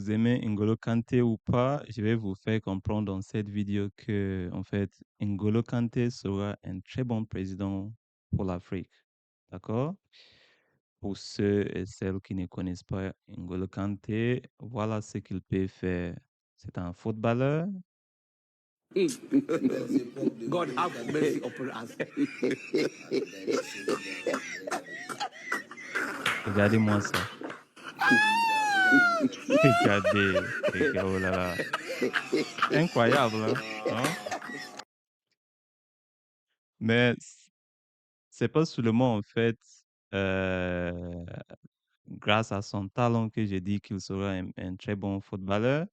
vous aimez N'Golo Kanté ou pas, je vais vous faire comprendre dans cette vidéo que, en fait, N'Golo Kanté sera un très bon président pour l'Afrique. D'accord? Pour ceux et celles qui ne connaissent pas N'Golo Kanté, voilà ce qu'il peut faire. C'est un footballeur. God have mercy upon us. Regardez-moi ça. Regardez, oh là là. Incroyable, hein? Mais c'est pas seulement, en fait, euh, grâce à son talent que j'ai dit qu'il sera un très bon footballeur.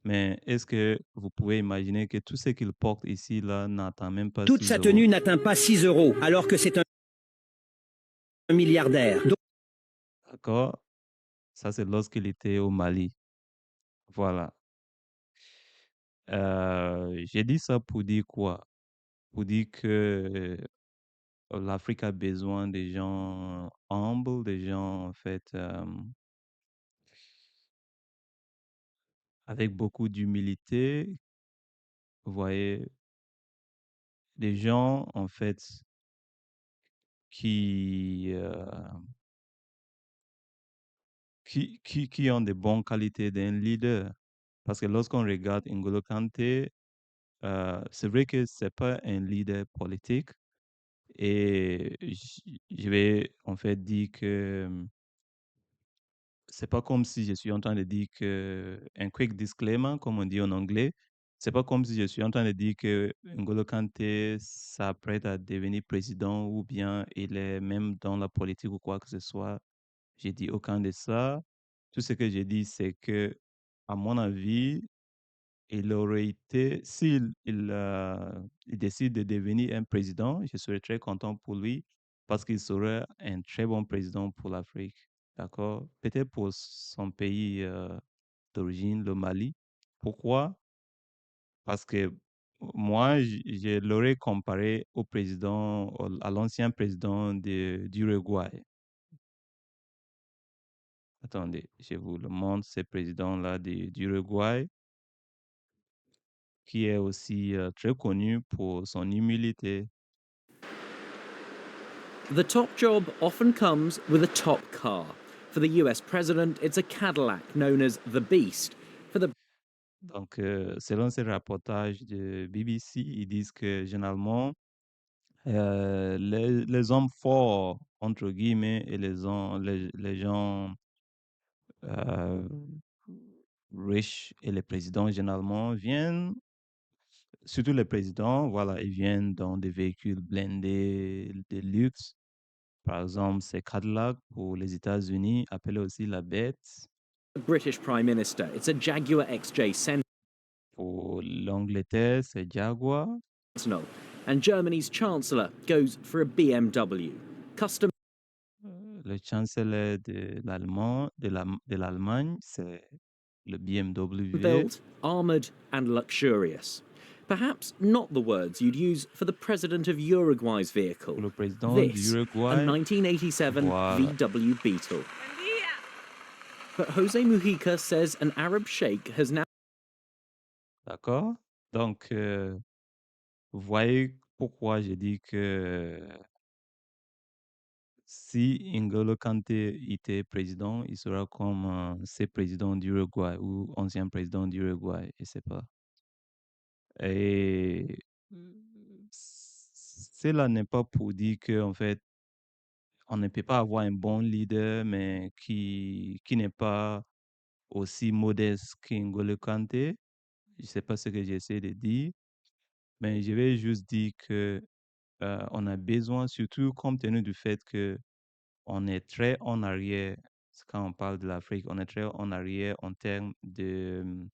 Mais est-ce que vous pouvez imaginer que tout ce qu'il porte ici, là, n'atteint même pas Toute 6 sa euros? tenue n'atteint pas 6 euros, alors que c'est un milliardaire. D'accord? Ça, c'est lorsqu'il était au Mali. Voilà. J'ai dit ça pour dire quoi? Pour dire que l'Afrique a besoin des gens humbles, des gens, en fait, avec beaucoup d'humilité. Vous voyez, des gens, en fait, qui, qui ont des bonnes qualités d'un leader. Parce que lorsqu'on regarde N'Golo Kanté, c'est vrai que c'est pas un leader politique. Et je vais en fait dire que c'est pas comme si je suis en train de dire que un quick disclaimer, comme on dit en anglais, c'est pas comme si je suis en train de dire que N'Golo Kanté s'apprête à devenir président ou bien il est même dans la politique ou quoi que ce soit. J'ai dit aucun de ça. Tout ce que j'ai dit, c'est que, à mon avis, il aurait été, s'il il décide de devenir un président, je serais très content pour lui parce qu'il serait un très bon président pour l'Afrique. D'accord? Peut-être pour son pays d'origine, le Mali. Pourquoi? Parce que moi, je l'aurais comparé au président, à l'ancien président d'Uruguay. Attendez, je vous le montre, ce président-là d'Uruguay, qui est aussi très connu pour son humilité. The top job often comes with a top car. For the US president, it's a Cadillac known as the Beast. For the Donc, selon ces reportages de BBC, ils disent que généralement, les hommes forts, entre guillemets, et les gens euh, riches et les présidents, généralement, viennent, surtout les présidents, voilà, ils viennent dans des véhicules blindés de luxe. Par exemple, c'est Cadillac pour les États-Unis, appelé aussi la bête. British Prime Minister, it's a Jaguar XJ Pour l'Angleterre, c'est Jaguar. Sentinel. And Germany's Chancellor goes for a BMW. Custom Le chancelier de l'Allemagne, c'est le BMW. built, armoured, and luxurious. Perhaps not the words you'd use for the president of Uruguay's vehicle. Pour le président This, a d'Uruguay, 1987 voilà. VW Beetle. But Jose Mujica says an Arab sheikh has now D'accord? Donc, vous voyez pourquoi j'ai dit que si N'Golo Kanté était président, il sera comme ces présidents d'Uruguay ou ancien président d'Uruguay, je sais pas. Et cela n'est pas pour dire que, en fait, on ne peut pas avoir un bon leader, mais qui n'est pas aussi modeste qu'N'Golo Kanté. Je sais pas ce que j'essaie de dire, mais je vais juste dire que on a besoin, surtout compte tenu du fait que on est très en arrière quand on parle de l'Afrique, on est très en arrière en termes de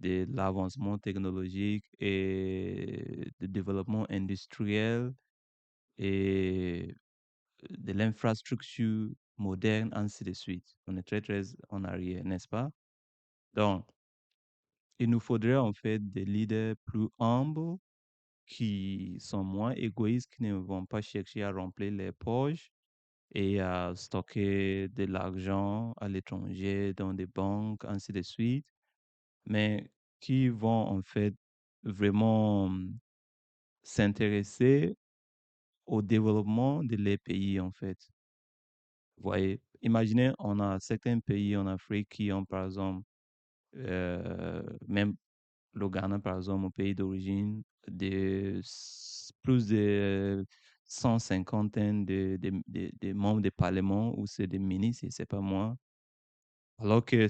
l'avancement technologique et de développement industriel et de l'infrastructure moderne, ainsi de suite. On est très, très en arrière, n'est-ce pas? Donc, il nous faudrait en fait des leaders plus humbles, qui sont moins égoïstes, qui ne vont pas chercher à remplir les poches et à stocker de l'argent à l'étranger dans des banques, ainsi de suite, mais qui vont en fait vraiment s'intéresser au développement de les pays en fait. Vous voyez, imaginez, on a certains pays en Afrique qui ont par exemple, même le Ghana par exemple, mon pays d'origine, plus de 150 de membres du Parlement ou c'est des ministres, et c'est pas moi. Alors que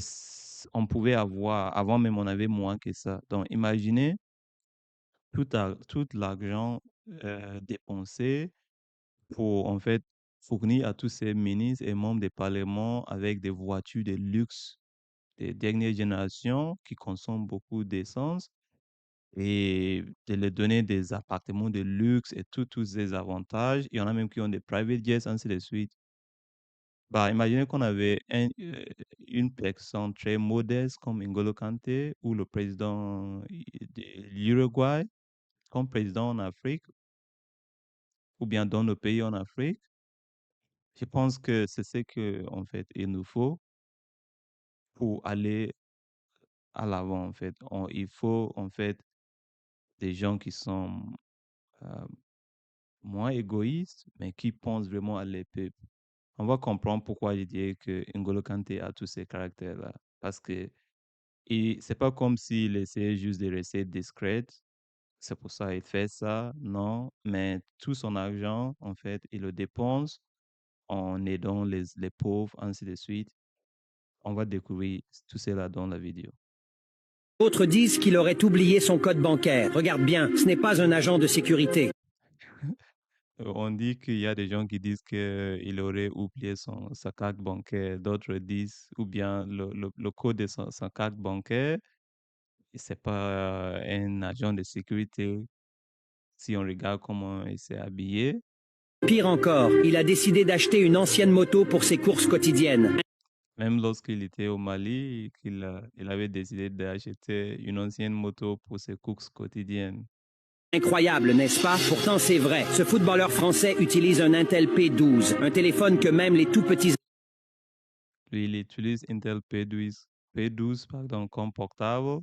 on pouvait avoir, avant même on avait moins que ça. Donc imaginez tout l'argent dépensé pour en fait fournir à tous ces ministres et membres des parlements avec des voitures de luxe des dernières générations qui consomment beaucoup d'essence et de leur donner des appartements de luxe et tous ces avantages. Il y en a même qui ont des private jets, ainsi de suite. Bah, imaginez qu'on avait une personne très modeste comme N'Golo Kanté ou le président de l'Uruguay comme président en Afrique ou bien dans nos pays en Afrique. Je pense que c'est ce que en fait il nous faut pour aller à l'avant en fait. Il faut en fait des gens qui sont euh, moins égoïstes, mais qui pensent vraiment à les peuples. On va comprendre pourquoi je dirais que N'Golo Kanté a tous ces caractères-là. Parce que c'est pas comme s'il essayait juste de rester discret. C'est pour ça qu'il fait ça. Non, mais tout son argent, en fait, il le dépense en aidant les pauvres, ainsi de suite. On va découvrir tout cela dans la vidéo. D'autres disent qu'il aurait oublié son code bancaire. Regarde bien, ce n'est pas un agent de sécurité. On dit qu'il y a des gens qui disent qu'il aurait oublié sa carte bancaire. D'autres disent, ou bien le code de sa carte bancaire, c'est pas un agent de sécurité. Si on regarde comment il s'est habillé, Pire encore, il a décidé d'acheter une ancienne moto pour ses courses quotidiennes. même lorsqu'il était au Mali, il avait décidé d'acheter une ancienne moto pour ses courses quotidiennes. Incroyable, n'est-ce pas? Pourtant, c'est vrai. Ce footballeur français utilise un Intel P12, un téléphone que même les tout petits Lui, il utilise Intel P12 pardon, comme portable,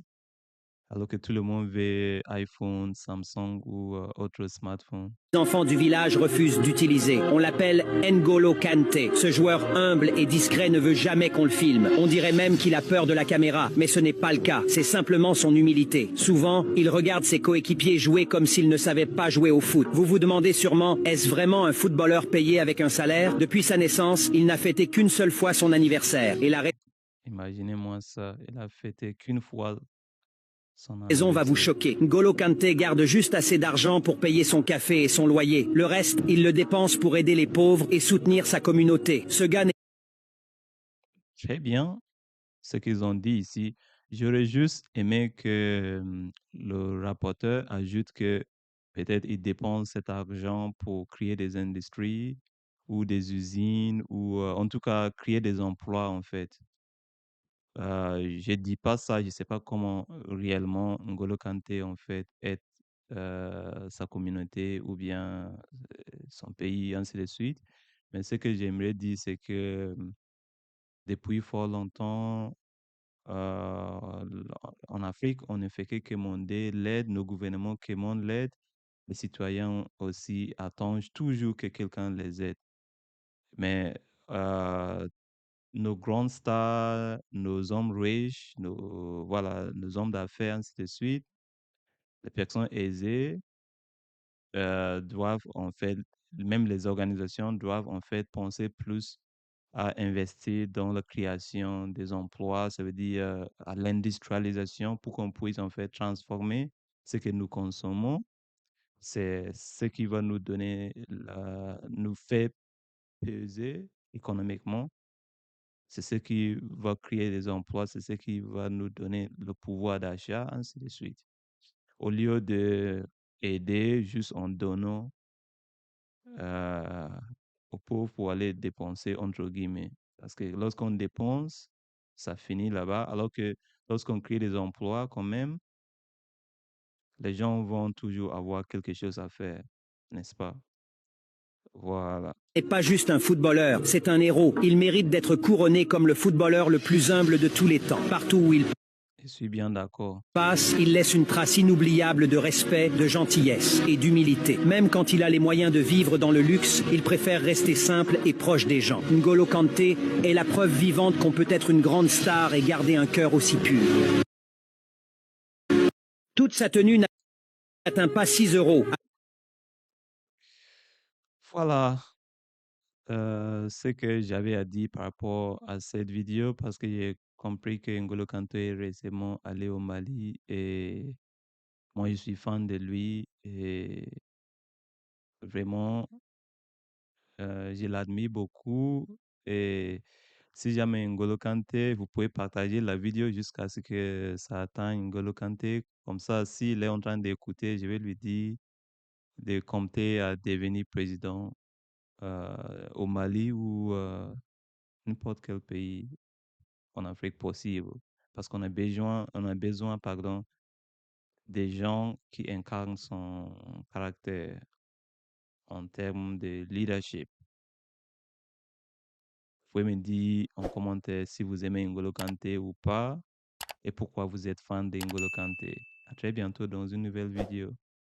alors que tout le monde veut iPhone, Samsung ou autre smartphone. enfants du village refusent d'utiliser. On l'appelle N'Golo Kanté. Ce joueur humble et discret ne veut jamais qu'on le filme. On dirait même qu'il a peur de la caméra, mais ce n'est pas le cas. C'est simplement son humilité. Souvent, il regarde ses coéquipiers jouer comme s'ils ne savaient pas jouer au foot. Vous vous demandez sûrement, est-ce vraiment un footballeur payé avec un salaire? Depuis sa naissance, il n'a fêté qu'une seule fois son anniversaire. Et la Imaginez-moi ça, il a fêté qu'une fois son raison va vous anniversaire. choquer. N'Golo Kanté garde juste assez d'argent pour payer son café et son loyer. Le reste, il le dépense pour aider les pauvres et soutenir sa communauté. Ce gars n'est Très bien ce qu'ils ont dit ici. J'aurais juste aimé que le rapporteur ajoute que peut-être il dépense cet argent pour créer des industries ou des usines ou en tout cas créer des emplois en fait. Je dis pas ça, je sais pas comment réellement N'Golo Kanté en fait aide sa communauté ou bien son pays, ainsi de suite. Mais ce que j'aimerais dire, c'est que depuis fort longtemps, en Afrique, on ne fait que commander l'aide, nos gouvernements commandent l'aide, les citoyens aussi attendent toujours que quelqu'un les aide. Mais euh, nos grandes stars, nos hommes riches, voilà, nos hommes d'affaires, ainsi de suite, les personnes aisées doivent en fait, même les organisations doivent en fait penser plus à investir dans la création des emplois, ça veut dire à l'industrialisation pour qu'on puisse en fait transformer ce que nous consommons. C'est ce qui va nous donner, nous fait peser économiquement. C'est ce qui va créer des emplois, c'est ce qui va nous donner le pouvoir d'achat, ainsi de suite. Au lieu de aider juste en donnant euh, aux pauvres pour aller dépenser, entre guillemets. Parce que lorsqu'on dépense, ça finit là-bas, alors que lorsqu'on crée des emplois, quand même, les gens vont toujours avoir quelque chose à faire, n'est-ce pas? Voilà. n'est pas juste un footballeur, c'est un héros. Il mérite d'être couronné comme le footballeur le plus humble de tous les temps. Partout où il Je suis bien d'accord. passe, il laisse une trace inoubliable de respect, de gentillesse et d'humilité. Même quand il a les moyens de vivre dans le luxe, il préfère rester simple et proche des gens. N'Golo Kanté est la preuve vivante qu'on peut être une grande star et garder un cœur aussi pur. Toute sa tenue n'atteint pas 6 euros. Voilà ce que j'avais à dire par rapport à cette vidéo parce que j'ai compris que N'Golo Kanté est récemment allé au Mali et moi je suis fan de lui et vraiment je l'admire beaucoup et si jamais N'Golo Kanté, vous pouvez partager la vidéo jusqu'à ce que ça atteigne N'Golo Kanté. Comme ça, s'il est en train d'écouter, je vais lui dire de compter à devenir président au Mali ou n'importe quel pays en Afrique possible. Parce qu'on a besoin, pardon, des gens qui incarnent son caractère en termes de leadership. Vous pouvez me dire en commentaire si vous aimez N'Golo Kanté ou pas et pourquoi vous êtes fan d'N'Golo Kanté. À très bientôt dans une nouvelle vidéo.